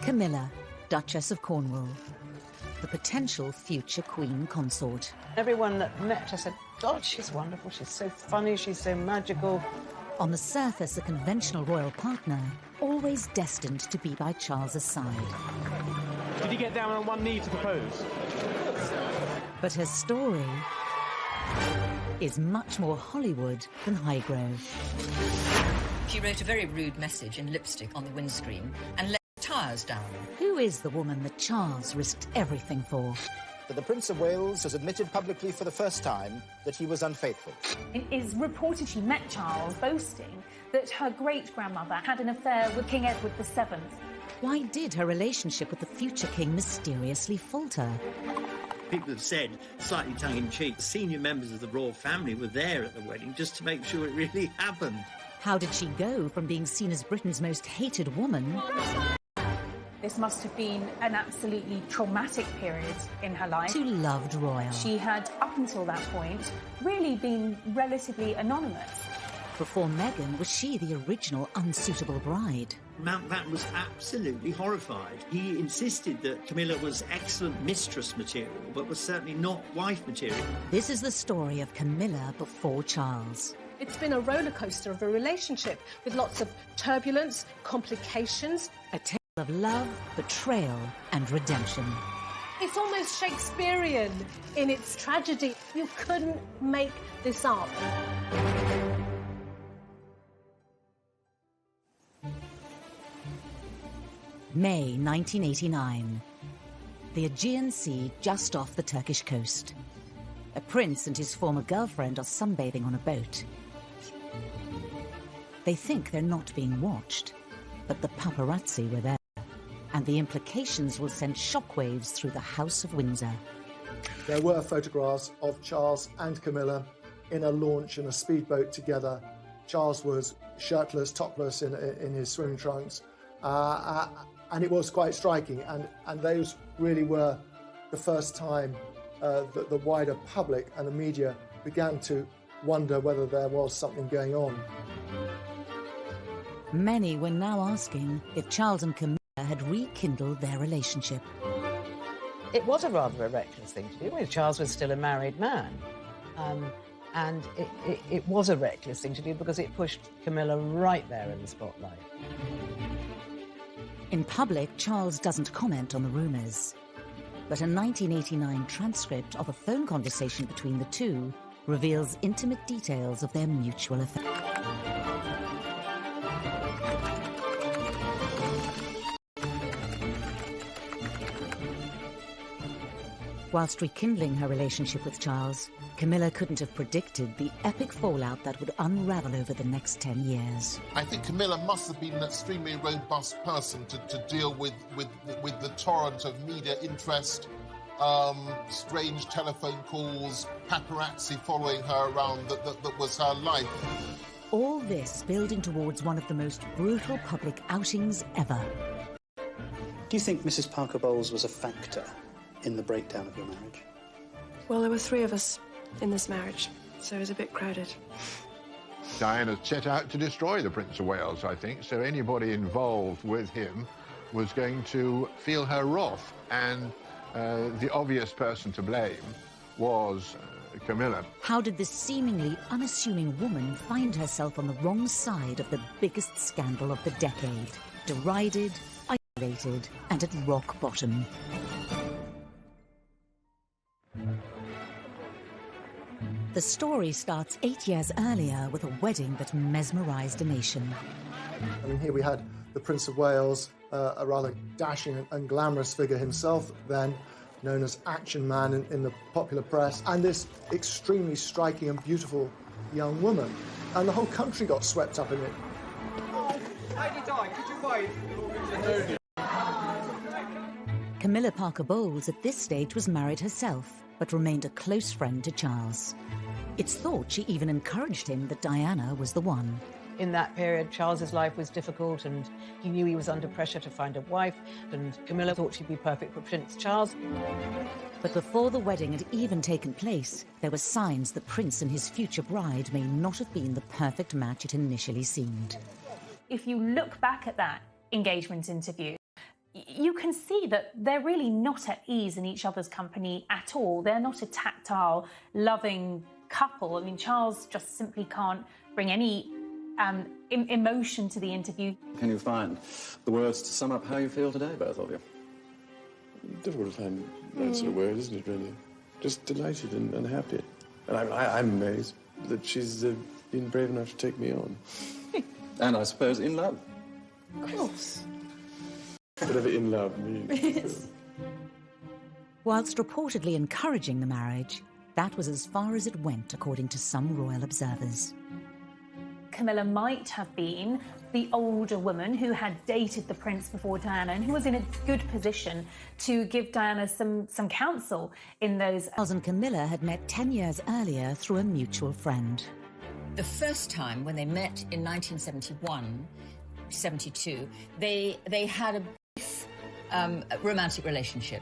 Camilla, Duchess of Cornwall, the potential future Queen Consort. Everyone that met her said, God, she's wonderful, she's so funny, she's so magical. On the surface, a conventional royal partner, always destined to be by Charles's side. Did he get down on one knee to propose? But her story is much more Hollywood than Highgrove. She wrote a very rude message in lipstick on the windscreen and let the tyres down. Who is the woman that Charles risked everything for? But the Prince of Wales has admitted publicly for the first time that he was unfaithful. It is reported she met Charles, boasting that her great-grandmother had an affair with King Edward VII. Why did her relationship with the future king mysteriously falter? People have said, slightly tongue-in-cheek, senior members of the royal family were there at the wedding just to make sure it really happened. How did she go from being seen as Britain's most hated woman? This must have been an absolutely traumatic period in her life. To loved royal. She had, up until that point, really been relatively anonymous. Before Meghan, was she the original unsuitable bride? Mountbatten was absolutely horrified. He insisted that Camilla was excellent mistress material, but was certainly not wife material. This is the story of Camilla before Charles. It's been a roller coaster of a relationship with lots of turbulence, complications. A tale of love, betrayal and redemption. It's almost Shakespearean in its tragedy. You couldn't make this up. May 1989. The Aegean Sea just off the Turkish coast. A prince and his former girlfriend are sunbathing on a boat. They think they're not being watched, but the paparazzi were there, and the implications will send shockwaves through the House of Windsor. There were photographs of Charles and Camilla in a launch in a speedboat together. Charles was shirtless, topless in his swimming trunks, and it was quite striking. And those really were the first time that the wider public and the media began to wonder whether there was something going on. Many were now asking if Charles and Camilla had rekindled their relationship. It was a rather reckless thing to do. Well, Charles was still a married man. And it was a reckless thing to do because it pushed Camilla right there in the spotlight. In public, Charles doesn't comment on the rumours. But a 1989 transcript of a phone conversation between the two reveals intimate details of their mutual affair. Whilst rekindling her relationship with Charles, Camilla couldn't have predicted the epic fallout that would unravel over the next 10 years. I think Camilla must have been an extremely robust person to deal with the torrent of media interest, strange telephone calls, paparazzi following her around that was her life. All this building towards one of the most brutal public outings ever. Do you think Mrs. Parker Bowles was a factor in the breakdown of your marriage? Well, there were 3 of us in this marriage, so it was a bit crowded. Diana set out to destroy the Prince of Wales, I think, so anybody involved with him was going to feel her wrath, and the obvious person to blame was Camilla. How did this seemingly unassuming woman find herself on the wrong side of the biggest scandal of the decade? Derided, isolated, and at rock bottom. The story starts 8 years earlier with a wedding that mesmerised a nation. I mean, here we had the Prince of Wales, a rather dashing and glamorous figure himself, then known as Action Man in the popular press, and this extremely striking and beautiful young woman. And the whole country got swept up in it. Camilla Parker Bowles at this stage was married herself, but remained a close friend to Charles. It's thought she even encouraged him that Diana was the one. In that period, Charles's life was difficult and he knew he was under pressure to find a wife, and Camilla thought she'd be perfect for Prince Charles. But before the wedding had even taken place, there were signs the prince and his future bride may not have been the perfect match it initially seemed. If you look back at that engagement interview, you can see that they're really not at ease in each other's company at all. They're not a tactile, loving couple. I mean, Charles just simply can't bring any emotion to the interview. Can you find the words to sum up how you feel today, both of you? Difficult to find that sort of word, isn't it, really? Just delighted and happy. And I'm amazed that she's been brave enough to take me on. And I suppose in love. Of course. Whatever in love means. Whilst reportedly encouraging the marriage, that was as far as it went, according to some royal observers. Camilla might have been the older woman who had dated the prince before Diana and who was in a good position to give Diana some counsel in those... Charles and Camilla had met 10 years earlier through a mutual friend. The first time when they met in 1971-72, they had a brief romantic relationship.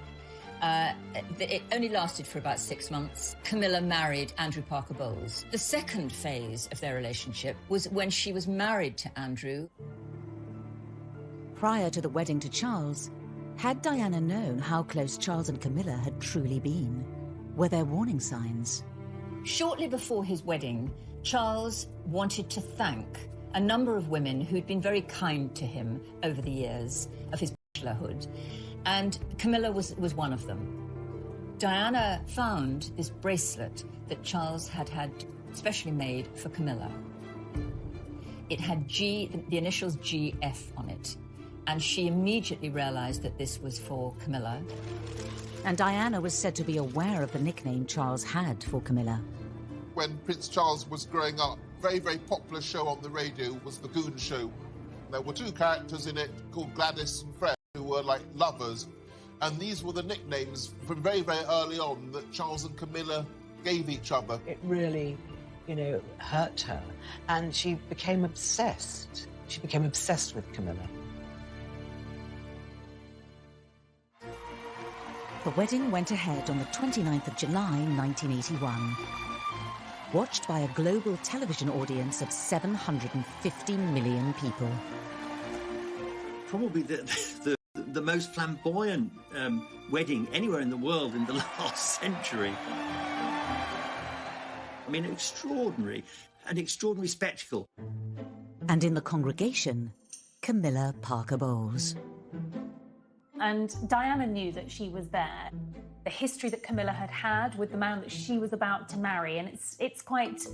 It only lasted for about 6 months. Camilla married Andrew Parker Bowles. The second phase of their relationship was when she was married to Andrew. Prior to the wedding to Charles, had Diana known how close Charles and Camilla had truly been? Were there warning signs? Shortly before his wedding, Charles wanted to thank a number of women who'd been very kind to him over the years of his bachelorhood. And Camilla was one of them. Diana found this bracelet that Charles had specially made for Camilla. It had the initials GF on it, and she immediately realised that this was for Camilla. And Diana was said to be aware of the nickname Charles had for Camilla. When Prince Charles was growing up, very, very popular show on the radio was The Goon Show. There were two characters in it called Gladys and Fred, who were like lovers, and these were the nicknames from very, very early on that Charles and Camilla gave each other. It really, hurt her, and she became obsessed. She became obsessed with Camilla. The wedding went ahead on the 29th of July, 1981. Watched by a global television audience of 750 million people. Probably the most flamboyant wedding anywhere in the world in the last century. I mean, an extraordinary spectacle. And in the congregation, Camilla Parker Bowles. And Diana knew that she was there. The history that Camilla had with the man that she was about to marry, and it's quite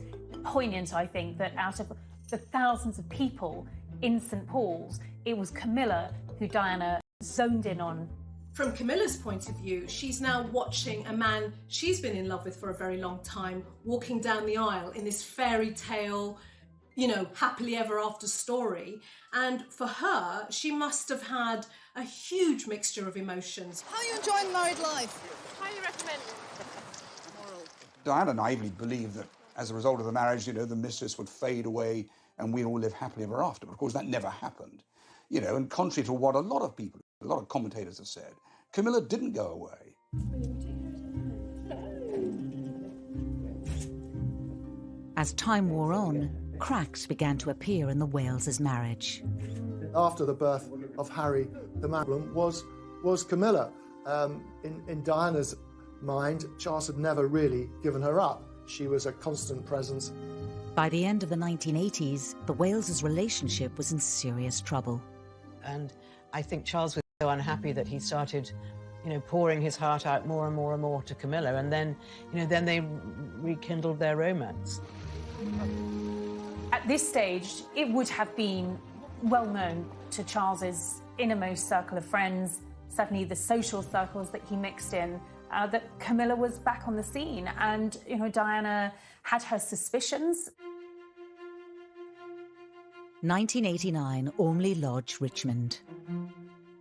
poignant, I think, that out of the thousands of people in St. Paul's, it was Camilla who Diana zoned in on. From Camilla's point of view, she's now watching a man she's been in love with for a very long time walking down the aisle in this fairy tale, happily ever after story. And for her, she must have had a huge mixture of emotions. How are you enjoying married life? Highly recommend. Diana naively believed that as a result of the marriage, the mistress would fade away and we'd all live happily ever after. But of course, that never happened. And contrary to what a lot of commentators have said, Camilla didn't go away. As time wore on, cracks began to appear in the Wales's marriage. After the birth of Harry, the problem was Camilla. In Diana's mind, Charles had never really given her up. She was a constant presence. By the end of the 1980s, the Wales's relationship was in serious trouble. And I think Charles was so unhappy that he started, pouring his heart out more and more and more to Camilla, and then they rekindled their romance. At this stage, it would have been well known to Charles's innermost circle of friends, certainly the social circles that he mixed in, that Camilla was back on the scene, and Diana had her suspicions. 1989, Ormley Lodge, Richmond.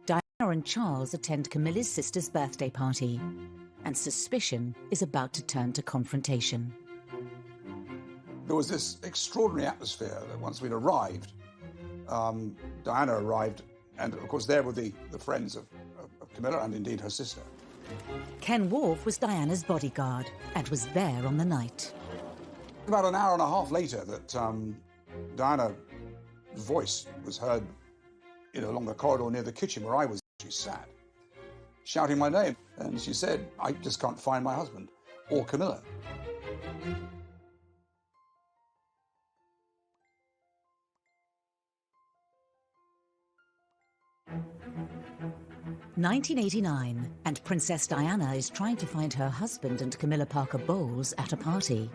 Diana and Charles attend Camilla's sister's birthday party, and suspicion is about to turn to confrontation. There was this extraordinary atmosphere that once we'd arrived, Diana arrived, and of course there were the friends of Camilla and indeed her sister. Ken Wharf was Diana's bodyguard and was there on the night. About an hour and a half later that Diana's voice was heard along the corridor near the kitchen where I was. She sat. shouting my name. And she said, I just can't find my husband, or Camilla. (1989), and Princess Diana is trying to find her husband and Camilla Parker Bowles at a party.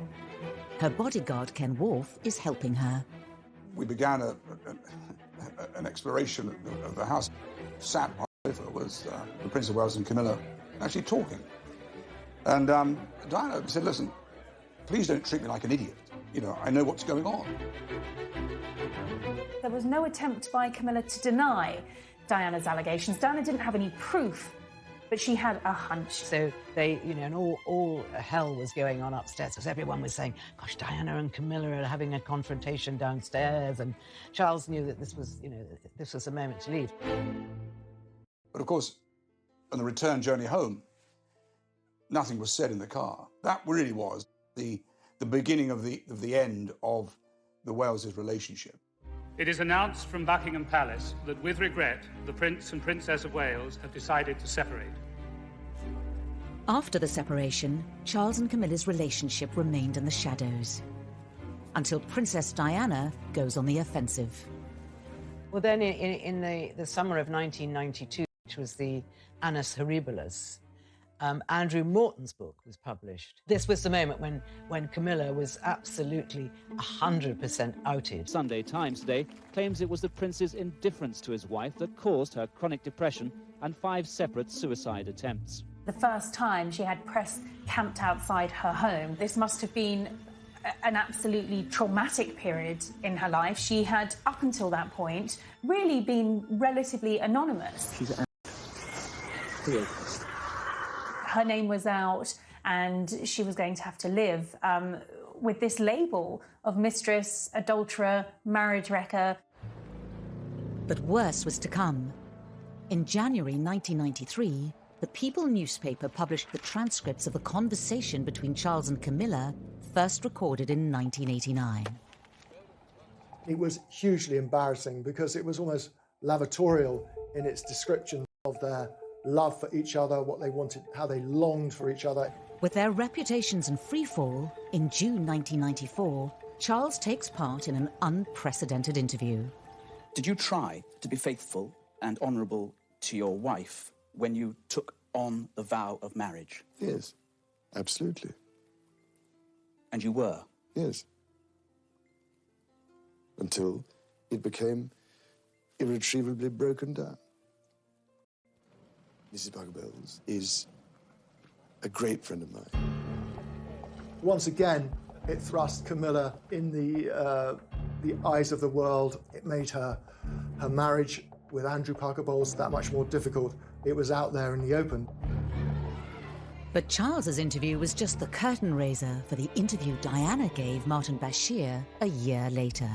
Her bodyguard, Ken Worf, is helping her. We began an exploration of the house. Sat on the sofa was the Prince of Wales and Camilla actually talking. And Diana said, listen, please don't treat me like an idiot. You know, I know what's going on. There was no attempt by Camilla to deny Diana's allegations. Diana didn't have any proof, but she had a hunch. So they, you know, and all hell was going on upstairs because everyone was saying, gosh, Diana and Camilla are having a confrontation downstairs. And Charles knew that this was, you know, this was the moment to leave. But of course, on the return journey home, nothing was said in the car. That really was the beginning of the end of the Wales' relationship. It is announced from Buckingham Palace that, with regret, the Prince and Princess of Wales have decided to separate. After the separation, Charles and Camilla's relationship remained in the shadows, until Princess Diana goes on the offensive. Well, then in the summer of 1992, which was the Annus Horribilis, Andrew Morton's book was published. This was the moment when Camilla was absolutely 100% outed. Sunday Times today claims it was the prince's indifference to his wife that caused her chronic depression and 5 separate suicide attempts. The first time she had press camped outside her home, this must have been an absolutely traumatic period in her life. She had, up until that point, really been relatively anonymous. Her name was out, and she was going to have to live with this label of mistress, adulterer, marriage wrecker. But worse was to come. In January 1993, the People newspaper published the transcripts of the conversation between Charles and Camilla, first recorded in 1989. It was hugely embarrassing because it was almost lavatorial in its description of their love for each other, what they wanted, how they longed for each other. With their reputations in freefall, in June 1994, Charles takes part in an unprecedented interview. Did you try to be faithful and honourable to your wife when you took on the vow of marriage? Yes, absolutely. And you were? Yes. Until it became irretrievably broken down. Mrs. Parker Bowles is a great friend of mine. Once again, it thrust Camilla in the eyes of the world. It made her marriage with Andrew Parker Bowles that much more difficult. It was out there in the open. But Charles's interview was just the curtain raiser for the interview Diana gave Martin Bashir a year later.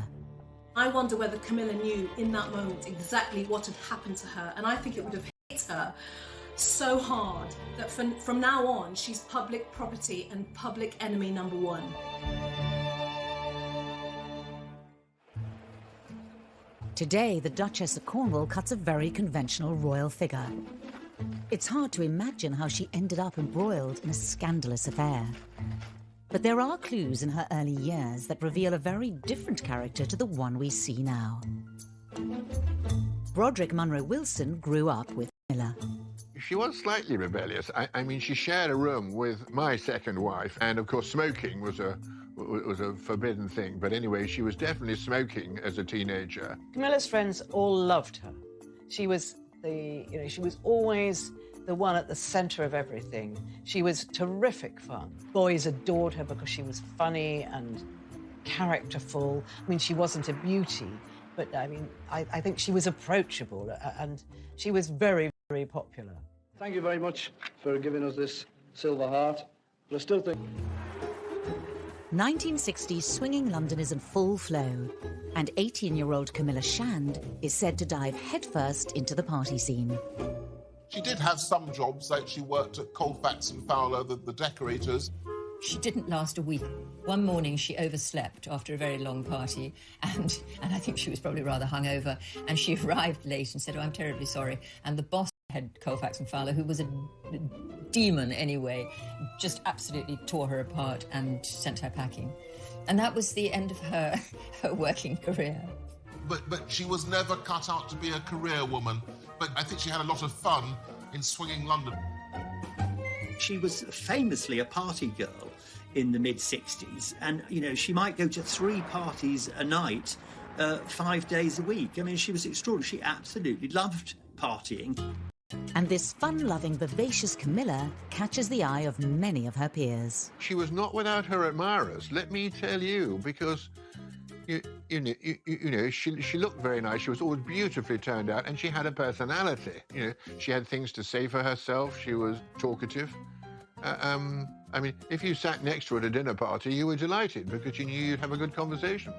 I wonder whether Camilla knew in that moment exactly what had happened to her, and I think it would have hit her so hard that from now on she's public property and public enemy number one. Today, the Duchess of Cornwall cuts a very conventional royal figure. It's hard to imagine how she ended up embroiled in a scandalous affair. But there are clues in her early years that reveal a very different character to the one we see now. Broderick Munro Wilson grew up with Camilla. She was slightly rebellious. I mean, she shared a room with my second wife, and of course smoking was a forbidden thing. But anyway, she was definitely smoking as a teenager. Camilla's friends all loved her. She was she was always the one at the centre of everything. She was terrific fun. Boys adored her because she was funny and characterful. I mean, she wasn't a beauty, but I mean, I think she was approachable, and she was very, very popular. Thank you very much for giving us this Silver Heart, but I still think... 1960s swinging London is in full flow, and 18-year-old Camilla Shand is said to dive headfirst into the party scene. She did have some jobs, like she worked at Colfax and Fowler, the decorators. She didn't last a week. One morning she overslept after a very long party, and I think she was probably rather hungover, and she arrived late and said, "Oh, I'm terribly sorry." And the boss head Colfax and Fowler, who was a demon anyway, just absolutely tore her apart and sent her packing. And that was the end of her working career. But she was never cut out to be a career woman. But I think she had a lot of fun in swinging London. She was famously a party girl in the mid-60s. And, you know, she might go to 3 parties a night, 5 days a week. I mean, she was extraordinary. She absolutely loved partying. And this fun-loving, vivacious Camilla catches the eye of many of her peers. She was not without her admirers, let me tell you, because you know, she looked very nice. She was always beautifully turned out, and she had a personality. You know, she had things to say for herself. She was talkative. I mean, if you sat next to her at a dinner party, you were delighted because you knew you'd have a good conversation.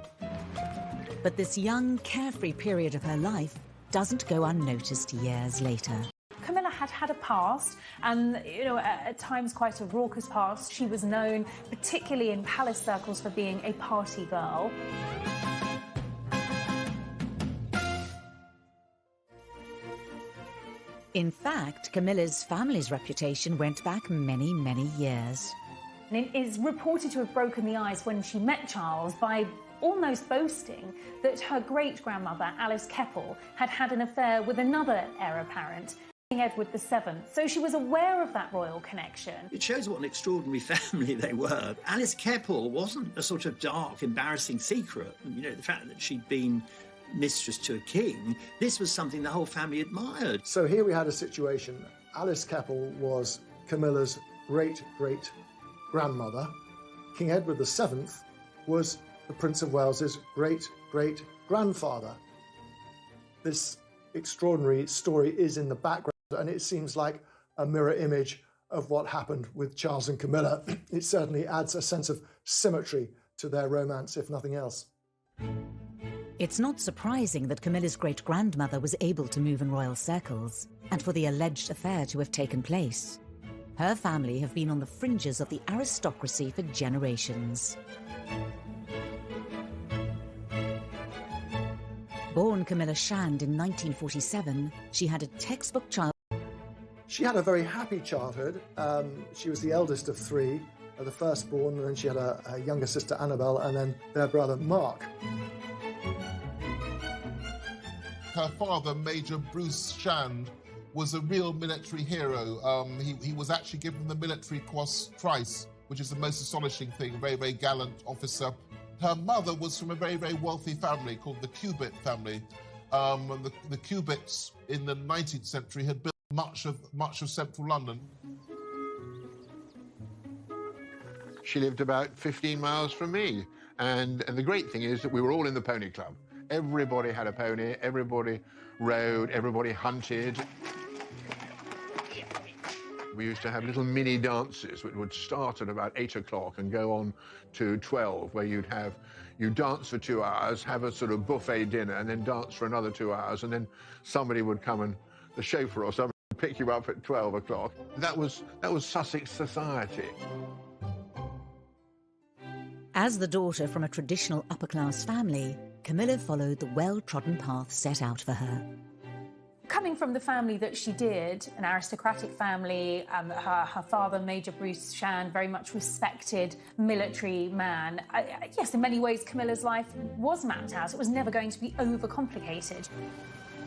But this young, carefree period of her life doesn't go unnoticed years later. Camilla had had a past, and, you know, at times quite a raucous past. She was known, particularly in palace circles, for being a party girl. In fact, Camilla's family's reputation went back many, many years. And it is reported to have broken the ice when she met Charles by almost boasting that her great-grandmother, Alice Keppel, had had an affair with another heir apparent, King Edward VII. So she was aware of that royal connection. It shows what an extraordinary family they were. Alice Keppel wasn't a sort of dark, embarrassing secret. You know, the fact that she'd been mistress to a king, this was something the whole family admired. So here we had a situation. Alice Keppel was Camilla's great-great-grandmother. King Edward VII was the Prince of Wales's great-great-grandfather. This extraordinary story is in the background, and it seems like a mirror image of what happened with Charles and Camilla. It certainly adds a sense of symmetry to their romance, if nothing else. It's not surprising that Camilla's great-grandmother was able to move in royal circles, and for the alleged affair to have taken place. Her family have been on the fringes of the aristocracy for generations. Born Camilla Shand in 1947, she had a textbook child. She had a very happy childhood. She was the eldest of 3, the firstborn, and then she had a younger sister, Annabelle, and then their brother, Mark. Her father, Major Bruce Shand, was a real military hero. He was actually given the Military Cross twice, which is the most astonishing thing, a very, very gallant officer. Her mother was from a very, very wealthy family called the Cubitt family. And the Cubitts in the 19th century had built much of central London. She lived about 15 miles from me. And the great thing is that we were all in the pony club. Everybody had a pony, everybody rode, everybody hunted. We used to have little mini dances which would start at about 8 o'clock and go on to 12, where you'd dance for 2 hours, have a sort of buffet dinner, and then dance for another 2 hours, and then somebody would come, and the chauffeur or somebody would pick you up at 12 o'clock. That was Sussex society. As the daughter from a traditional upper-class family, Camilla followed the well-trodden path set out for her. Coming from the family that she did, an aristocratic family, her father, Major Bruce Shand, very much respected military man. Yes, in many ways, Camilla's life was mapped out. It was never going to be overcomplicated.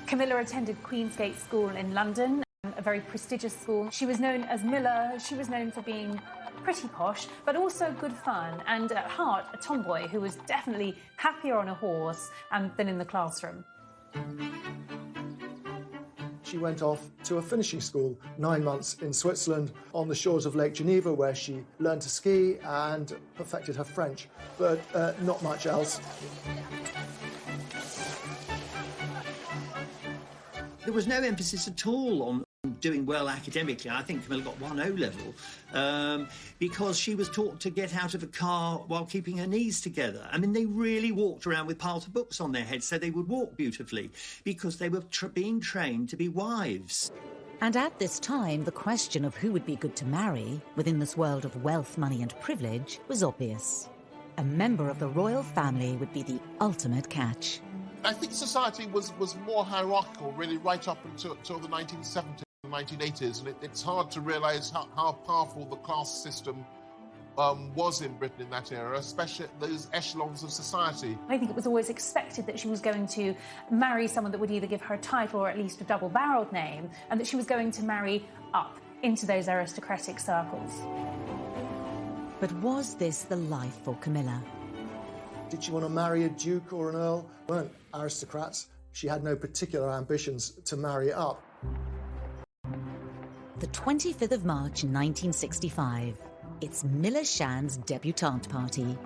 Camilla attended Queensgate School in London, a very prestigious school. She was known as Miller. She was known for being pretty posh, but also good fun, and at heart, a tomboy who was definitely happier on a horse than in the classroom. She went off to a finishing school, 9 months in Switzerland, on the shores of Lake Geneva, where she learned to ski and perfected her French, but not much else. There was no emphasis at all on doing well academically. I think Camilla got 1 O-level because she was taught to get out of a car while keeping her knees together. I mean, they really walked around with piles of books on their heads so they would walk beautifully because they were being trained to be wives. And at this time, the question of who would be good to marry within this world of wealth, money and privilege was obvious. A member of the royal family would be the ultimate catch. I think society was more hierarchical, really, right up until the 1970s. the 1980s, and it's hard to realise how powerful the class system was in Britain in that era, especially at those echelons of society. I think it was always expected that she was going to marry someone that would either give her a title or at least a double-barreled name, and that she was going to marry up into those aristocratic circles. But was this the life for Camilla? Did she want to marry a duke or an earl? Weren't aristocrats. She had no particular ambitions to marry up. The 25th of March 1965. It's Milla Shand's debutante party.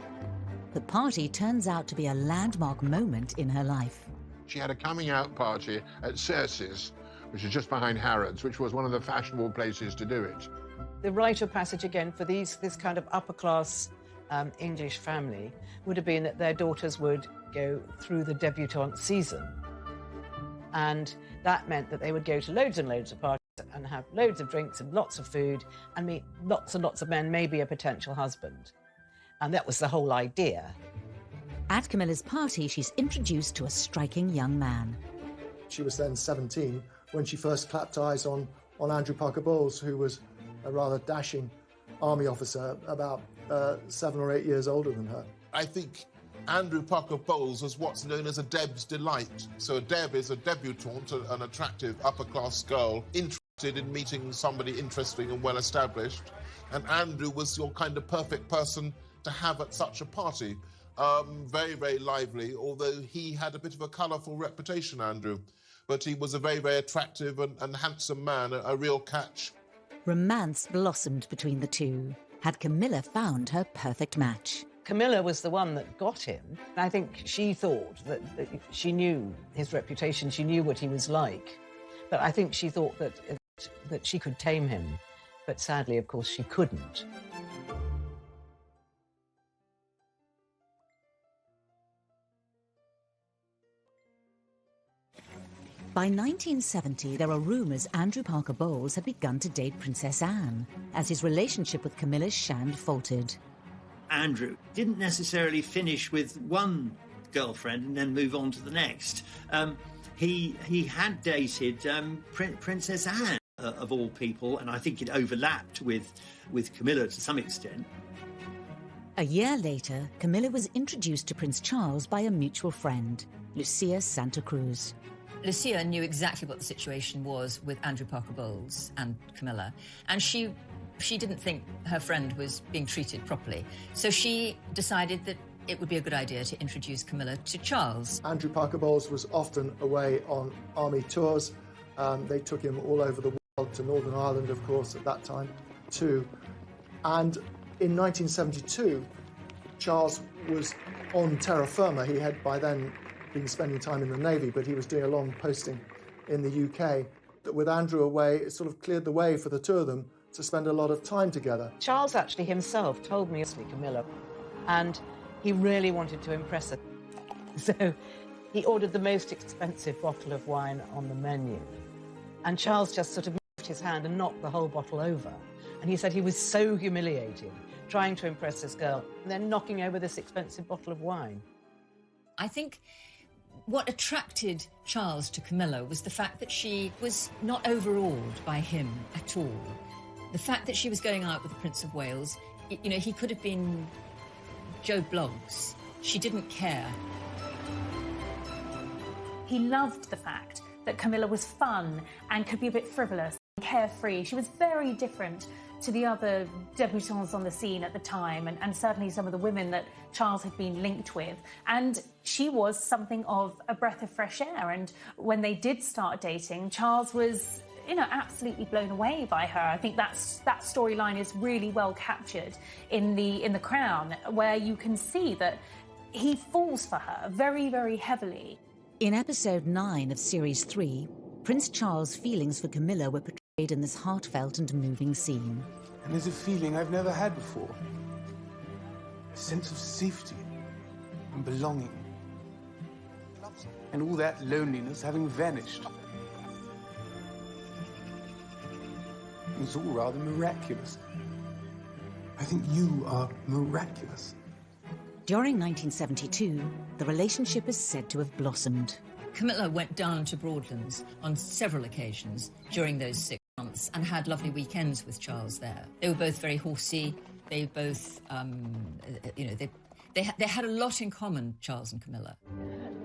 The party turns out to be a landmark moment in her life. She had a coming out party at Cersei's, which is just behind Harrods, which was one of the fashionable places to do it. The rite of passage again for this kind of upper class English family would have been that their daughters would go through the debutante season. And that meant that they would go to loads and loads of parties and have loads of drinks and lots of food and meet lots and lots of men, maybe a potential husband. And that was the whole idea. At Camilla's party, she's introduced to a striking young man. She was then 17 when she first clapped eyes on Andrew Parker Bowles, who was a rather dashing army officer, about 7 or 8 years older than her. I think Andrew Parker Bowles was what's known as a Deb's delight. So a Deb is a debutante, an attractive upper-class girl, interested in meeting somebody interesting and well-established. And Andrew was your kind of perfect person to have at such a party. Very, very lively, although he had a bit of a colourful reputation, Andrew. But he was a very, very attractive and handsome man, a real catch. Romance blossomed between the two. Had Camilla found her perfect match? Camilla was the one that got him. I think she thought that she knew his reputation, she knew what he was like. But I think she thought that she could tame him. But sadly, of course, she couldn't. By 1970, there are rumours Andrew Parker Bowles had begun to date Princess Anne, as his relationship with Camilla Shand faltered. Andrew didn't necessarily finish with one girlfriend and then move on to the next. He had dated Princess Anne, of all people, and I think it overlapped with Camilla to some extent. A year later, Camilla was introduced to Prince Charles by a mutual friend, Lucia Santa Cruz. Lucia knew exactly what the situation was with Andrew Parker Bowles and Camilla, and she didn't think her friend was being treated properly. So she decided that it would be a good idea to introduce Camilla to Charles. Andrew Parker Bowles was often away on army tours. They took him all over the world, to Northern Ireland, of course, at that time, too. And in 1972, Charles was on terra firma. He had by then been spending time in the Navy, but he was doing a long posting in the UK. With Andrew away, it sort of cleared the way for the two of them to spend a lot of time together. Charles actually himself told me, Camilla, and he really wanted to impress her. So he ordered the most expensive bottle of wine on the menu. And Charles just sort of moved his hand and knocked the whole bottle over. And he said he was so humiliated trying to impress this girl and then knocking over this expensive bottle of wine. I think what attracted Charles to Camilla was the fact that she was not overawed by him at all. The fact that she was going out with the Prince of Wales, you know, he could have been Joe Bloggs. She didn't care. He loved the fact that Camilla was fun and could be a bit frivolous and carefree. She was very different to the other debutantes on the scene at the time, and certainly some of the women that Charles had been linked with. And she was something of a breath of fresh air. And when they did start dating, Charles was, you know, absolutely blown away by her. I think that storyline is really well captured in the Crown, where you can see that he falls for her very, very heavily. In episode 9 of series 3, Prince Charles' feelings for Camilla were portrayed in this heartfelt and moving scene. And there's a feeling I've never had before. A sense of safety and belonging. And all that loneliness having vanished. It was all rather miraculous. I think you are miraculous. During 1972, the relationship is said to have blossomed. Camilla went down to Broadlands on several occasions during those 6 months and had lovely weekends with Charles there. They were both very horsey. They both, they had a lot in common, Charles and Camilla.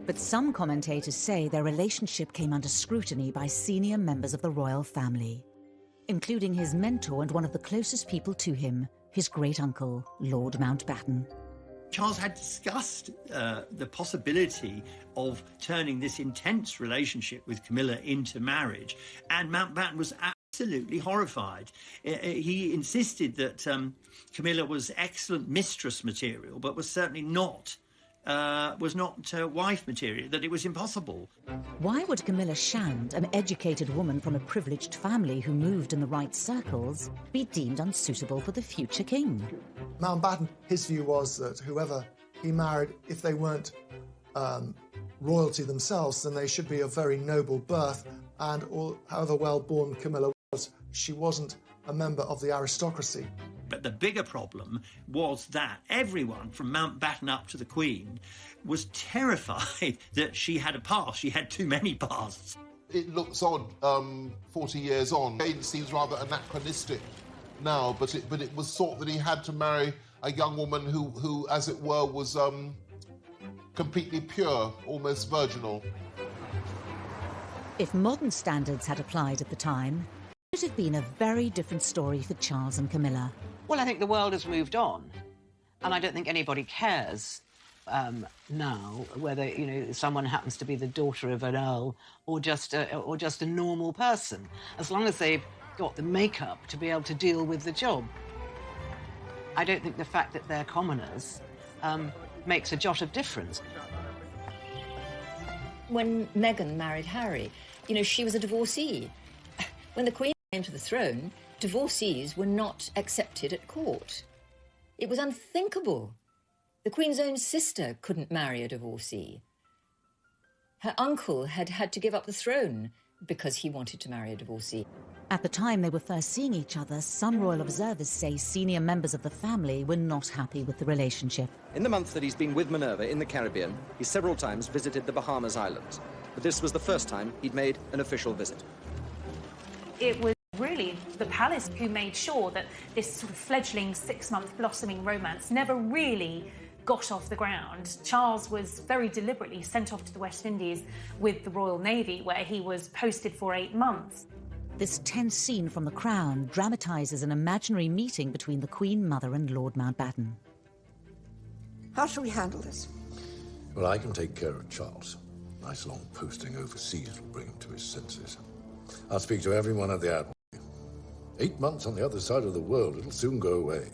But some commentators say their relationship came under scrutiny by senior members of the royal family, including his mentor and one of the closest people to him, his great-uncle, Lord Mountbatten. Charles had discussed the possibility of turning this intense relationship with Camilla into marriage, and Mountbatten was absolutely horrified. He insisted that Camilla was excellent mistress material, but was certainly not wife material, that it was impossible. Why would Camilla Shand, an educated woman from a privileged family who moved in the right circles, be deemed unsuitable for the future king? Mountbatten, his view was that whoever he married, if they weren't royalty themselves, then they should be of very noble birth, and however well-born Camilla was, she wasn't a member of the aristocracy. But the bigger problem was that everyone, from Mountbatten up to the Queen, was terrified that she had a past. She had too many pasts. It looks odd 40 years on. It seems rather anachronistic now, but it was thought that he had to marry a young woman who as it were, was completely pure, almost virginal. If modern standards had applied at the time, it would have been a very different story for Charles and Camilla. Well, I think the world has moved on, and I don't think anybody cares now whether someone happens to be the daughter of an earl or just a normal person, as long as they've got the makeup to be able to deal with the job. I don't think the fact that they're commoners makes a jot of difference. When Meghan married Harry, she was a divorcee. When the Queen came to the throne, divorcees were not accepted at court. It was unthinkable. The Queen's own sister couldn't marry a divorcee. Her uncle had had to give up the throne because he wanted to marry a divorcee. At the time they were first seeing each other, some royal observers say senior members of the family were not happy with the relationship. In the month that he's been with Minerva in the Caribbean, he several times visited the Bahamas Islands. But this was the first time he'd made an official visit. It was really the palace who made sure that this sort of fledgling 6-month blossoming romance never really got off the ground. Charles was very deliberately sent off to the West Indies with the Royal Navy, where he was posted for 8 months. This tense scene from The Crown dramatises an imaginary meeting between the Queen Mother and Lord Mountbatten. How shall we handle this? Well, I can take care of Charles. Nice long posting overseas will bring him to his senses. I'll speak to everyone at the Admiralty. 8 months on the other side of the world, it'll soon go away.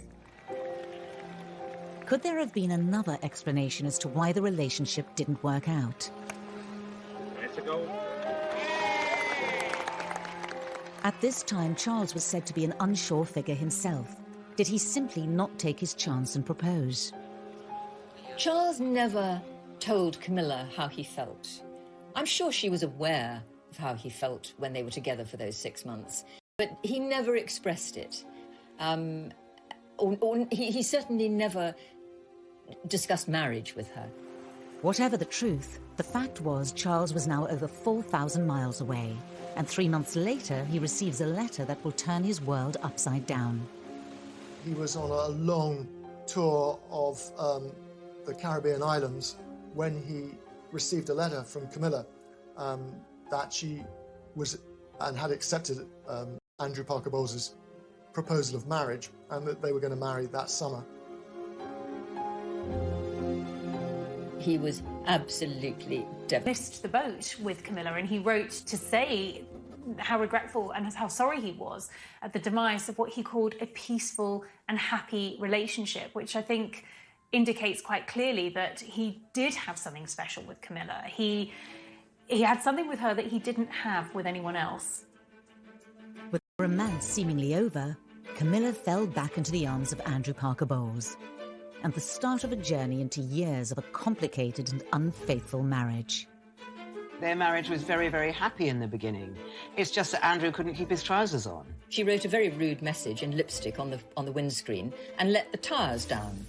Could there have been another explanation as to why the relationship didn't work out? At this time, Charles was said to be an unsure figure himself. Did he simply not take his chance and propose? Charles never told Camilla how he felt. I'm sure she was aware of how he felt when they were together for those 6 months, but he never expressed it. He certainly never discussed marriage with her. Whatever the truth, the fact was Charles was now over 4,000 miles away, and 3 months later he receives a letter that will turn his world upside down. He was on a long tour of the Caribbean islands when he received a letter from Camilla that she was and had accepted Andrew Parker Bowles's proposal of marriage, and that they were going to marry that summer. He was absolutely devastated. Missed the boat with Camilla, and he wrote to say how regretful and how sorry he was at the demise of what he called a peaceful and happy relationship, which I think indicates quite clearly that he did have something special with Camilla. He had something with her that he didn't have with anyone else. With the romance seemingly over, Camilla fell back into the arms of Andrew Parker Bowles, and the start of a journey into years of a complicated and unfaithful marriage. Their marriage was very, very happy in the beginning. It's just that Andrew couldn't keep his trousers on. She wrote a very rude message in lipstick on the windscreen and let the tires down.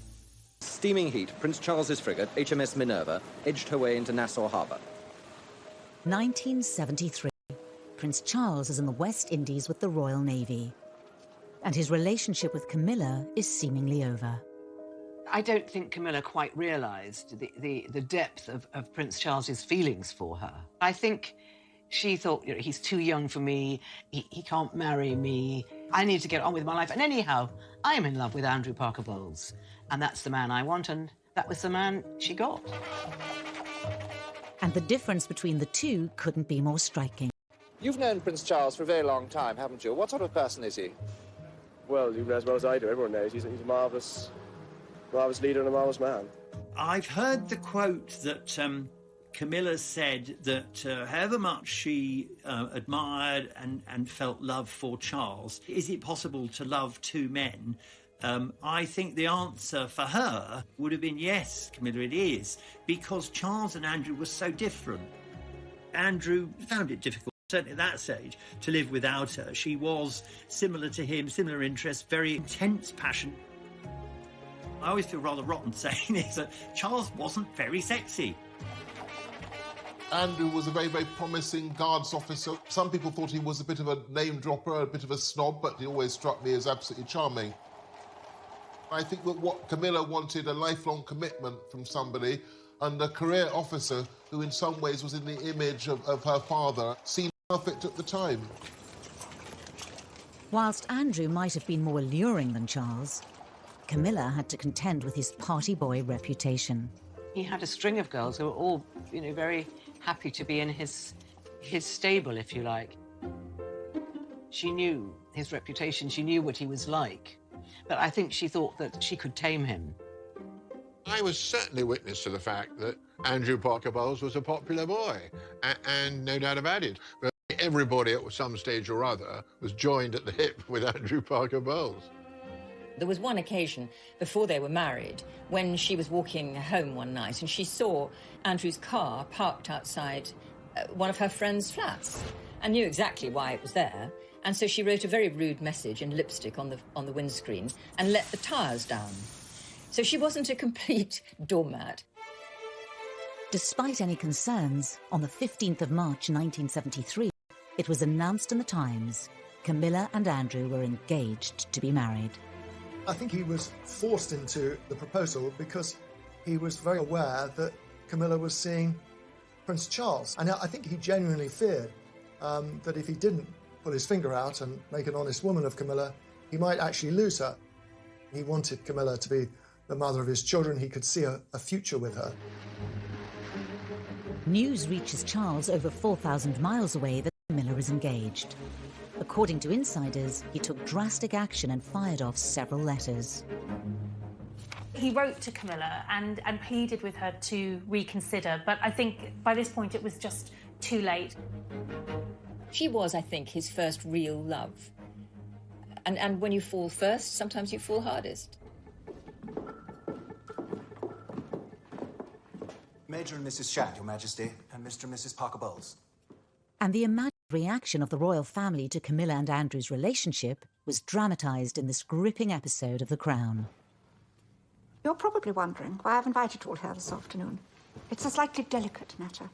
Steaming heat, Prince Charles's frigate, HMS Minerva, edged her way into Nassau Harbour. 1973. Prince Charles is in the West Indies with the Royal Navy, and his relationship with Camilla is seemingly over. I don't think Camilla quite realised the depth of Prince Charles's feelings for her. I think she thought, he's too young for me, he can't marry me, I need to get on with my life. And anyhow, I'm in love with Andrew Parker Bowles, and that's the man I want, and that was the man she got. And the difference between the two couldn't be more striking. You've known Prince Charles for a very long time, haven't you? What sort of person is he? Well, you know as well as I do. Everyone knows he's a marvellous leader and a marvellous man. I've heard the quote that Camilla said that however much she admired and felt love for Charles, is it possible to love two men? I think the answer for her would have been yes, Camilla, it is, because Charles and Andrew were so different. Andrew found it difficult, certainly at that stage, to live without her. She was similar to him, similar interests, very intense passion. I always feel rather rotten saying this, that Charles wasn't very sexy. Andrew was a very, very promising guards officer. Some people thought he was a bit of a name dropper, a bit of a snob, but he always struck me as absolutely charming. I think that what Camilla wanted, a lifelong commitment from somebody, and a career officer who in some ways was in the image of her father, seemed perfect at the time. Whilst Andrew might have been more alluring than Charles, Camilla had to contend with his party boy reputation. He had a string of girls who were all, very happy to be in his stable, if you like. She knew his reputation, she knew what he was like, but I think she thought that she could tame him. I was certainly witness to the fact that Andrew Parker Bowles was a popular boy, and no doubt about it. But everybody at some stage or other was joined at the hip with Andrew Parker Bowles. There was one occasion before they were married when she was walking home one night and she saw Andrew's car parked outside one of her friend's flats and knew exactly why it was there. And so she wrote a very rude message in lipstick on the windscreen and let the tyres down. So she wasn't a complete doormat. Despite any concerns, on the 15th of March 1973, it was announced in the Times Camilla and Andrew were engaged to be married. I think he was forced into the proposal because he was very aware that Camilla was seeing Prince Charles. And I think he genuinely feared that if he didn't pull his finger out and make an honest woman of Camilla, he might actually lose her. He wanted Camilla to be the mother of his children. He could see a future with her. News reaches Charles over 4,000 miles away that Camilla is engaged. According to insiders, he took drastic action and fired off several letters. He wrote to Camilla and pleaded with her to reconsider, but I think by this point it was just too late. She was, I think, his first real love. And when you fall first, sometimes you fall hardest. Major and Mrs. Shand, Your Majesty, and Mr. and Mrs. Parker Bowles. And the imagined reaction of the royal family to Camilla and Andrew's relationship was dramatised in this gripping episode of The Crown. You're probably wondering why I've invited you all here this afternoon. It's a slightly delicate matter.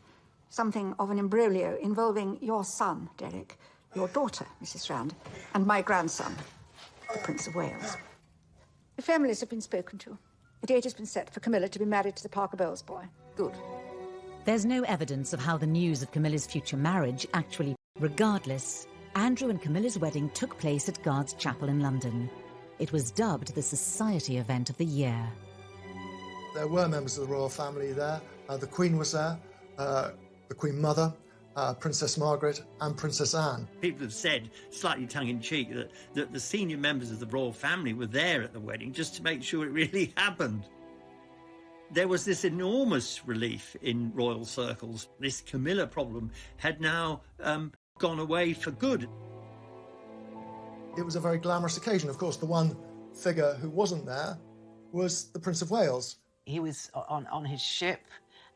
Something of an imbroglio involving your son, Derek, your daughter, Mrs. Shand, and my grandson, the Prince of Wales. The families have been spoken to. The date has been set for Camilla to be married to the Parker Bowles boy. Good. There's no evidence of how the news of Camilla's future marriage actually... Regardless, Andrew and Camilla's wedding took place at Guards Chapel in London. It was dubbed the Society Event of the Year. There were members of the royal family there. The Queen was there, the Queen Mother, Princess Margaret and Princess Anne. People have said, slightly tongue-in-cheek, that the senior members of the royal family were there at the wedding just to make sure it really happened. There was this enormous relief in royal circles. This Camilla problem had now gone away for good. It was a very glamorous occasion. Of course, the one figure who wasn't there was the Prince of Wales. He was on his ship,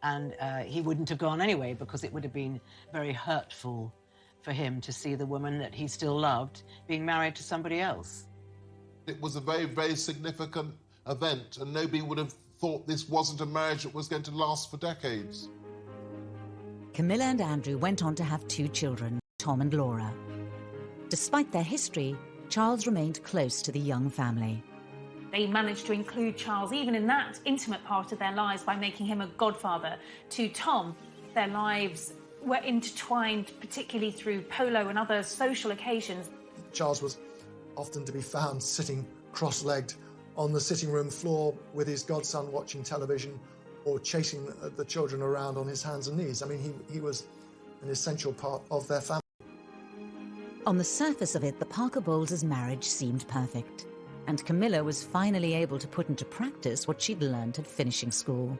and he wouldn't have gone anyway because it would have been very hurtful for him to see the woman that he still loved being married to somebody else. It was a very, very significant event, and nobody would have thought this wasn't a marriage that was going to last for decades. Camilla and Andrew went on to have 2 children, Tom and Laura. Despite their history, Charles remained close to the young family. They managed to include Charles even in that intimate part of their lives by making him a godfather to Tom. Their lives were intertwined, particularly through polo and other social occasions. Charles was often to be found sitting cross-legged on the sitting room floor with his godson watching television or chasing the children around on his hands and knees. I mean, he was an essential part of their family. On the surface of it, the Parker Bowles' marriage seemed perfect, and Camilla was finally able to put into practice what she'd learned at finishing school.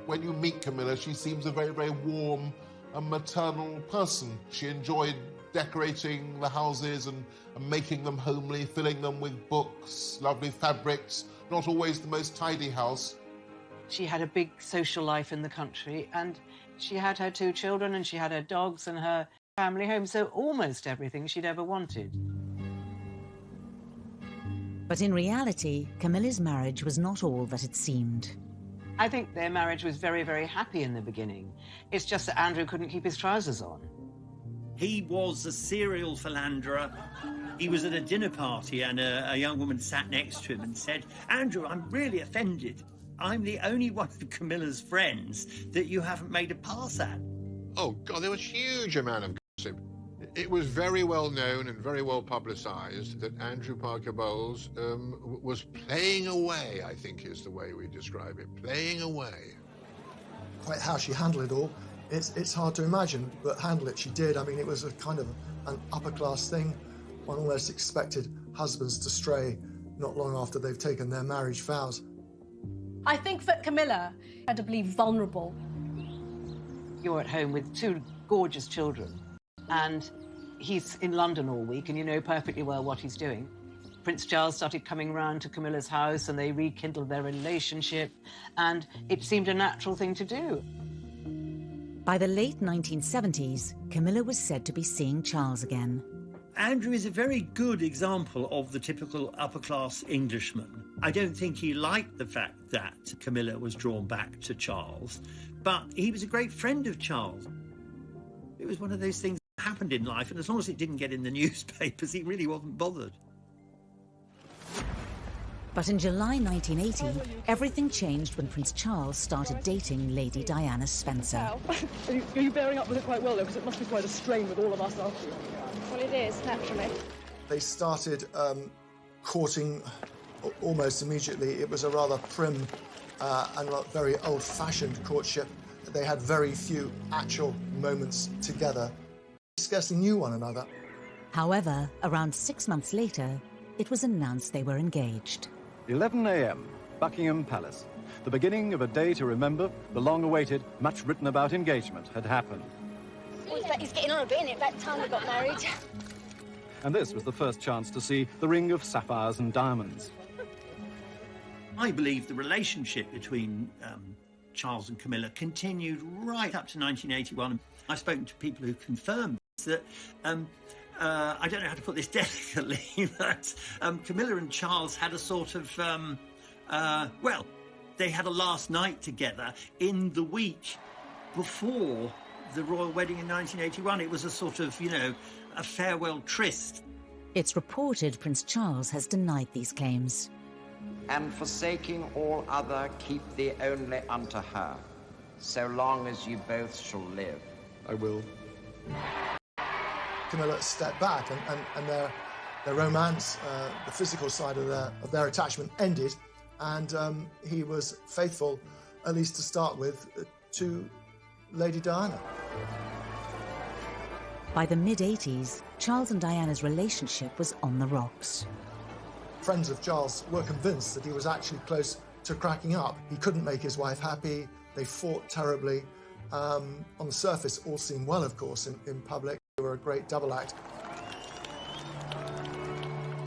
When you meet Camilla, she seems a very, very warm and maternal person. She enjoyed decorating the houses and making them homely, filling them with books, lovely fabrics, not always the most tidy house. She had a big social life in the country, and she had her 2 children, and she had her dogs and her family home, so almost everything she'd ever wanted. But in reality, Camilla's marriage was not all that it seemed. I think their marriage was very, very happy in the beginning. It's just that Andrew couldn't keep his trousers on. He was a serial philanderer. He was at a dinner party and a young woman sat next to him and said, "Andrew, I'm really offended. I'm the only one of Camilla's friends that you haven't made a pass at." Oh, God, there was a huge amount of gossip. It was very well known and very well publicised that Andrew Parker Bowles was playing away, I think is the way we describe it, playing away. Quite how she handled it all, it's hard to imagine, but handle it she did. I mean, it was a kind of an upper-class thing. One almost expected husbands to stray not long after they've taken their marriage vows. I think that Camilla, incredibly vulnerable. You're at home with 2 gorgeous children, and he's in London all week, and you know perfectly well what he's doing. Prince Charles started coming round to Camilla's house, and they rekindled their relationship, and it seemed a natural thing to do. By the late 1970s, Camilla was said to be seeing Charles again. Andrew is a very good example of the typical upper-class Englishman. I don't think he liked the fact that Camilla was drawn back to Charles, but he was a great friend of Charles. It was one of those things that happened in life, and as long as it didn't get in the newspapers, he really wasn't bothered. But in July 1980, everything changed when Prince Charles started dating Lady Diana Spencer. Are you bearing up with it quite well, though? Because it must be quite a strain with all of us after you. Well, it is, naturally. They started courting almost immediately. It was a rather prim and very old-fashioned courtship. They had very few actual moments together. They scarcely knew one another. However, around 6 months later, it was announced they were engaged. 11 a.m., Buckingham Palace. The beginning of a day to remember. The long-awaited, much written about engagement had happened. Well, it's getting on a bit, isn't it? About time we got married. And this was the first chance to see the ring of sapphires and diamonds. I believe the relationship between Charles and Camilla continued right up to 1981. I've spoken to people who confirmed that, I don't know how to put this delicately, but Camilla and Charles had a sort of, well, they had a last night together in the week before the royal wedding in 1981. It was a sort of, you know, a farewell tryst. It's reported Prince Charles has denied these claims. And forsaking all other, keep thee only unto her, so long as you both shall live. I will. Camilla stepped back, and their romance, the physical side of their attachment ended, and he was faithful, at least to start with, to Lady Diana. By the mid-80s, Charles and Diana's relationship was on the rocks. Friends of Charles were convinced that he was actually close to cracking up. He couldn't make his wife happy. They fought terribly. On the surface, all seemed well, of course, in public. They were a great double act.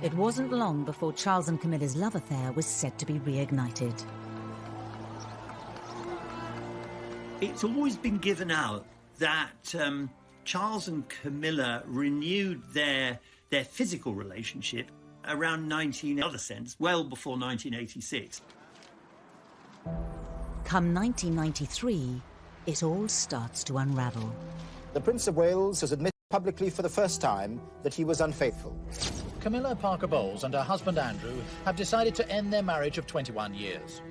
It wasn't long before Charles and Camilla's love affair was said to be reignited. It's always been given out that Charles and Camilla renewed their physical relationship around well before 1986. Come 1993, it all starts to unravel. The Prince of Wales has admitted publicly for the first time that he was unfaithful. Camilla Parker Bowles and her husband Andrew have decided to end their marriage of 21 years.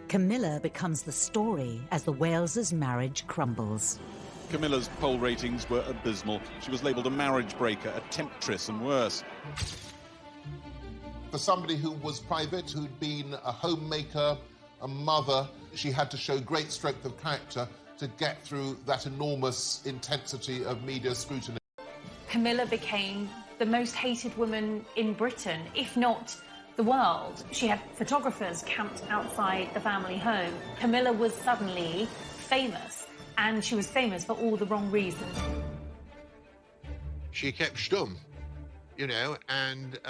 Camilla becomes the story as the Wales's marriage crumbles. Camilla's poll ratings were abysmal. She was labelled a marriage breaker, a temptress and worse. For somebody who was private, who'd been a homemaker, a mother, she had to show great strength of character to get through that enormous intensity of media scrutiny. Camilla became the most hated woman in Britain, if not the world. She had photographers camped outside the family home. Camilla was suddenly famous, and she was famous for all the wrong reasons. She kept stum, you know, and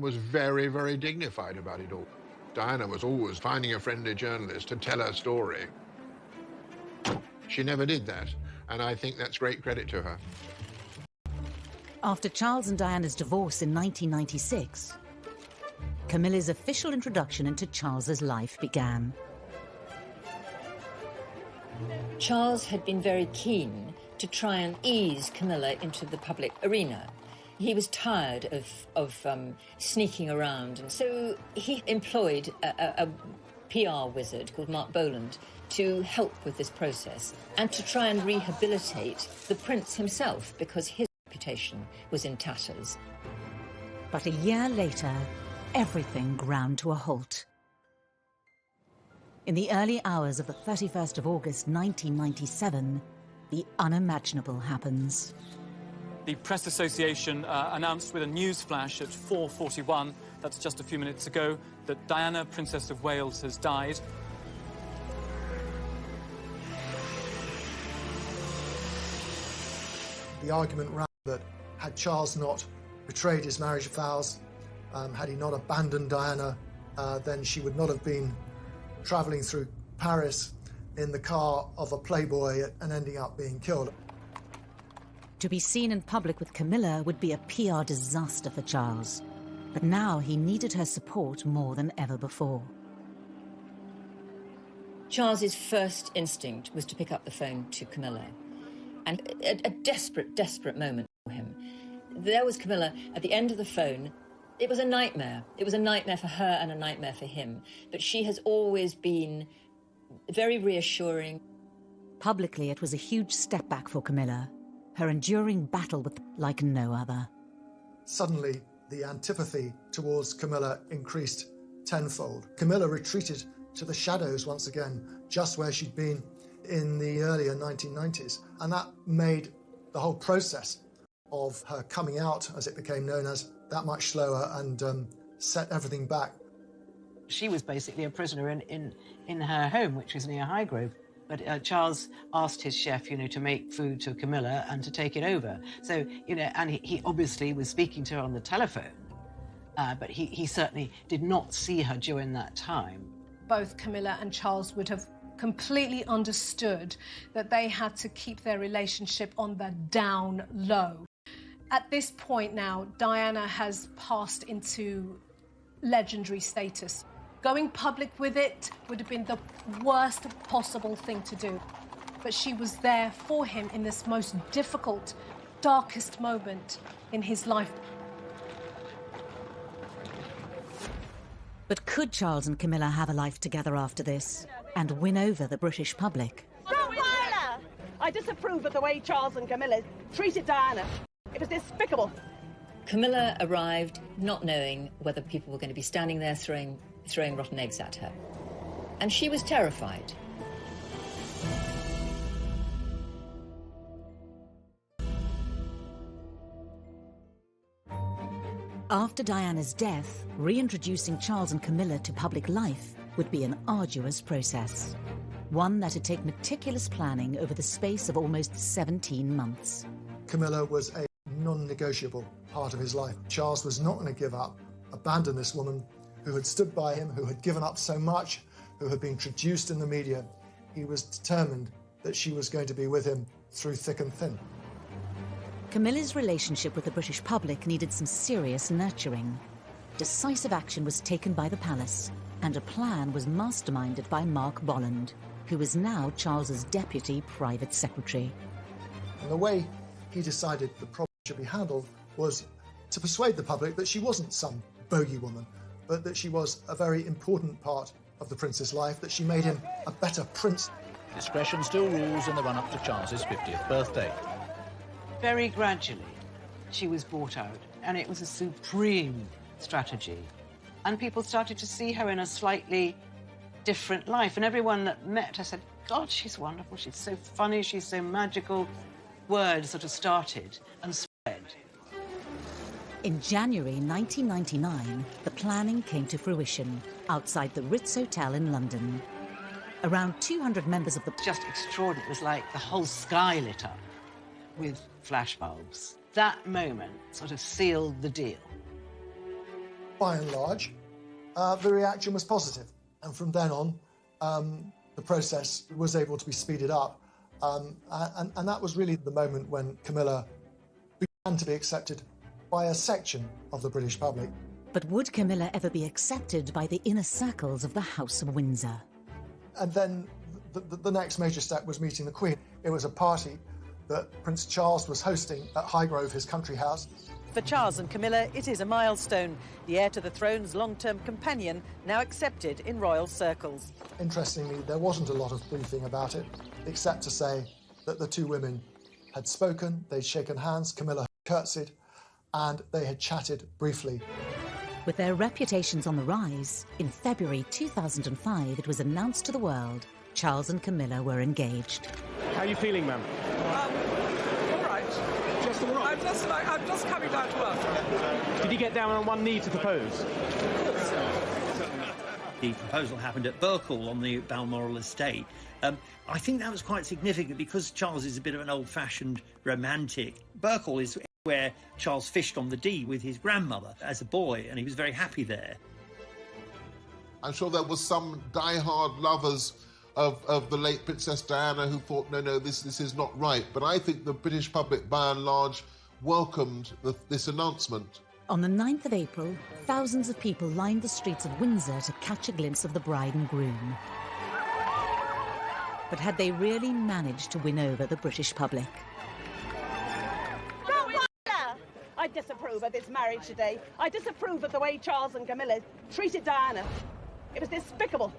was very, very dignified about it all. Diana was always finding a friendly journalist to tell her story. She never did that, and I think that's great credit to her. After Charles and Diana's divorce in 1996, Camilla's official introduction into Charles's life began. Charles had been very keen to try and ease Camilla into the public arena. He was tired of sneaking around, and so he employed a PR wizard called Mark Boland to help with this process and to try and rehabilitate the prince himself, because his reputation was in tatters. But a year later, everything ground to a halt. In the early hours of the 31st of August 1997, the unimaginable happens. The Press Association announced with a news flash at 4:41, that's just a few minutes ago, that Diana, Princess of Wales, has died. The argument ran that had Charles not betrayed his marriage vows, had he not abandoned Diana, then she would not have been travelling through Paris in the car of a playboy and ending up being killed. To be seen in public with Camilla would be a PR disaster for Charles. But now he needed her support more than ever before. Charles's first instinct was to pick up the phone to Camilla. And a desperate, desperate moment for him. There was Camilla at the end of the phone. It was a nightmare. It was a nightmare for her and a nightmare for him. But she has always been very reassuring. Publicly, it was a huge step back for Camilla. Her enduring battle with like no other. Suddenly, the antipathy towards Camilla increased tenfold. Camilla retreated to the shadows once again, just where she'd been in the earlier 1990s. And that made the whole process of her coming out, as it became known as, that much slower and set everything back. She was basically a prisoner in her home, which was near Highgrove. But Charles asked his chef, to make food to Camilla and to take it over. So, and he obviously was speaking to her on the telephone, but he certainly did not see her during that time. Both Camilla and Charles would have completely understood that they had to keep their relationship on the down low. At this point now, Diana has passed into legendary status. Going public with it would have been the worst possible thing to do. But she was there for him in this most difficult, darkest moment in his life. But could Charles and Camilla have a life together after this and win over the British public? I disapprove of the way Charles and Camilla treated Diana. It was despicable. Camilla arrived not knowing whether people were going to be standing there throwing rotten eggs at her. And she was terrified. After Diana's death, reintroducing Charles and Camilla to public life would be an arduous process. One that'd take meticulous planning over the space of almost 17 months. Camilla was a non-negotiable part of his life. Charles was not going to give up, abandon this woman who had stood by him, who had given up so much, who had been traduced in the media. He was determined that she was going to be with him through thick and thin. Camilla's relationship with the British public needed some serious nurturing. Decisive action was taken by the palace, and a plan was masterminded by Mark Boland, who was now Charles's deputy private secretary. And the way he decided the problem should be handled was to persuade the public that she wasn't some bogey woman, but that she was a very important part of the prince's life, that she made him a better prince. Discretion still rules in the run-up to Charles's 50th birthday. Very gradually, she was bought out, and it was a supreme strategy. And people started to see her in a slightly different life. And everyone that met her said, God, she's wonderful, she's so funny, she's so magical. Word sort of started and spread. In January 1999, the planning came to fruition outside the Ritz Hotel in London. Around 200 members of the... Just extraordinary. It was like the whole sky lit up with flashbulbs. That moment sort of sealed the deal. By and large, the reaction was positive. And from then on, the process was able to be speeded up. And that was really the moment when Camilla began to be accepted by a section of the British public. But would Camilla ever be accepted by the inner circles of the House of Windsor? And then the next major step was meeting the Queen. It was a party that Prince Charles was hosting at Highgrove, his country house. For Charles and Camilla, it is a milestone. The heir to the throne's long-term companion, now accepted in royal circles. Interestingly, there wasn't a lot of briefing about it, except to say that the two women had spoken, they'd shaken hands, Camilla had curtsied, and they had chatted briefly. With their reputations on the rise, in February 2005, it was announced to the world Charles and Camilla were engaged. How are you feeling, ma'am? All right. Just all right? I'm just coming down to earth. Did you get down on one knee to propose? The proposal happened at Burkle on the Balmoral estate. I think that was quite significant because Charles is a bit of an old-fashioned romantic. Burkle is where Charles fished on the Dee with his grandmother as a boy, and he was very happy there. I'm sure there was some die-hard lovers of the late Princess Diana who thought, no, this is not right. But I think the British public, by and large, welcomed this announcement. On the 9th of April, thousands of people lined the streets of Windsor to catch a glimpse of the bride and groom. But had they really managed to win over the British public? I disapprove of this marriage today. I disapprove of the way Charles and Camilla treated Diana. It was despicable.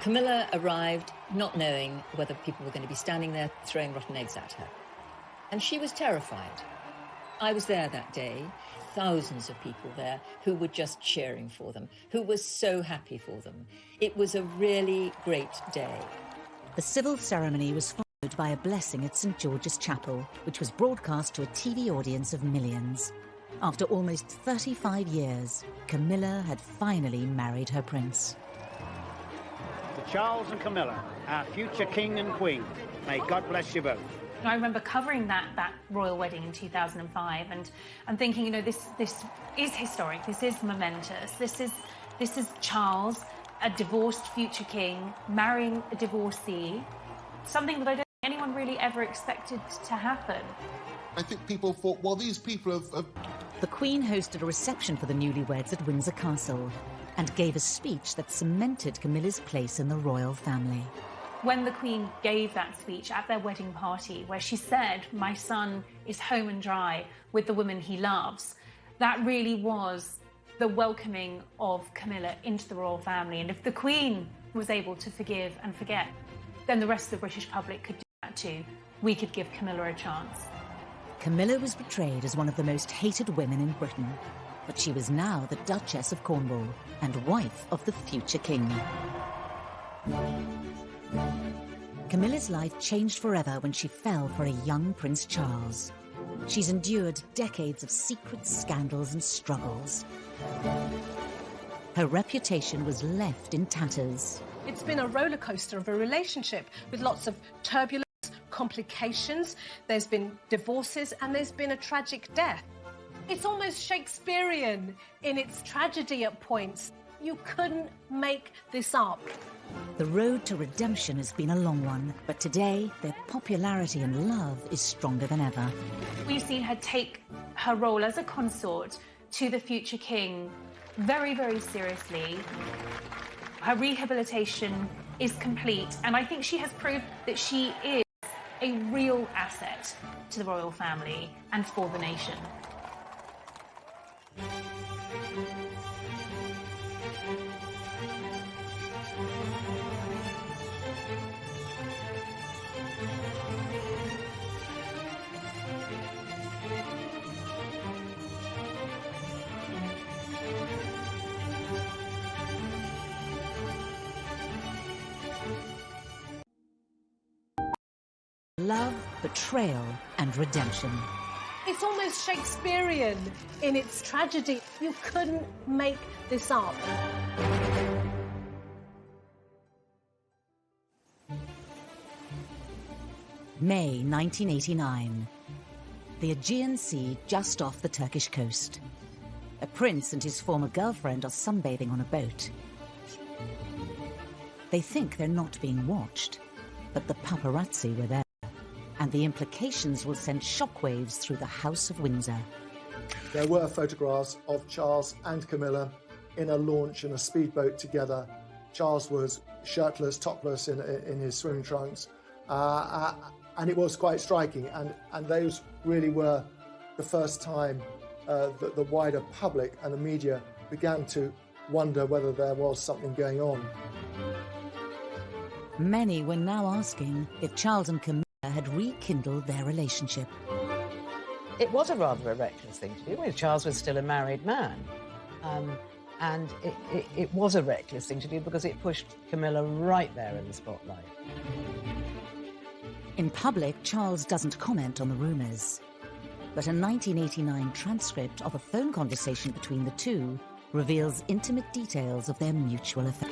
Camilla arrived not knowing whether people were going to be standing there throwing rotten eggs at her. And she was terrified. I was there that day, thousands of people there who were just cheering for them, who were so happy for them. It was a really great day. The civil ceremony was followed by a blessing at St. George's Chapel, which was broadcast to a TV audience of millions. After almost 35 years, Camilla had finally married her prince. To Charles and Camilla, our future king and queen, may God bless you both. I remember covering that royal wedding in 2005 and thinking, this is historic, this is momentous, this is Charles, a divorced future king, marrying a divorcee, something that I don't think anyone really ever expected to happen. I think people thought, well, these people have... The Queen hosted a reception for the newlyweds at Windsor Castle and gave a speech that cemented Camilla's place in the royal family. When the Queen gave that speech at their wedding party, where she said, "My son is home and dry with the woman he loves," that really was the welcoming of Camilla into the royal family. And if the Queen was able to forgive and forget, then the rest of the British public could do that too. We could give Camilla a chance. Camilla was portrayed as one of the most hated women in Britain, but she was now the Duchess of Cornwall and wife of the future king. Camilla's life changed forever when she fell for a young Prince Charles. She's endured decades of secret scandals and struggles. Her reputation was left in tatters. It's been a roller coaster of a relationship with lots of turbulence, complications. There's been divorces and there's been a tragic death. It's almost Shakespearean in its tragedy at points. You couldn't make this up. The road to redemption has been a long one, but today their popularity and love is stronger than ever. We've seen her take her role as a consort to the future king very, very seriously. Her rehabilitation is complete, and I think she has proved that she is a real asset to the royal family and for the nation. Love, betrayal, and redemption. It's almost Shakespearean in its tragedy. You couldn't make this up. May 1989. The Aegean Sea just off the Turkish coast. A prince and his former girlfriend are sunbathing on a boat. They think they're not being watched, but the paparazzi were there, and the implications will send shockwaves through the House of Windsor. There were photographs of Charles and Camilla in a launch in a speedboat together. Charles was shirtless, topless in his swimming trunks, and it was quite striking. And those really were the first time that the wider public and the media began to wonder whether there was something going on. Many were now asking if Charles and Camilla had rekindled their relationship. It was a rather reckless thing to do. Well, Charles was still a married man. And it was a reckless thing to do because it pushed Camilla right there in the spotlight. In public, Charles doesn't comment on the rumours. But a 1989 transcript of a phone conversation between the two reveals intimate details of their mutual affair.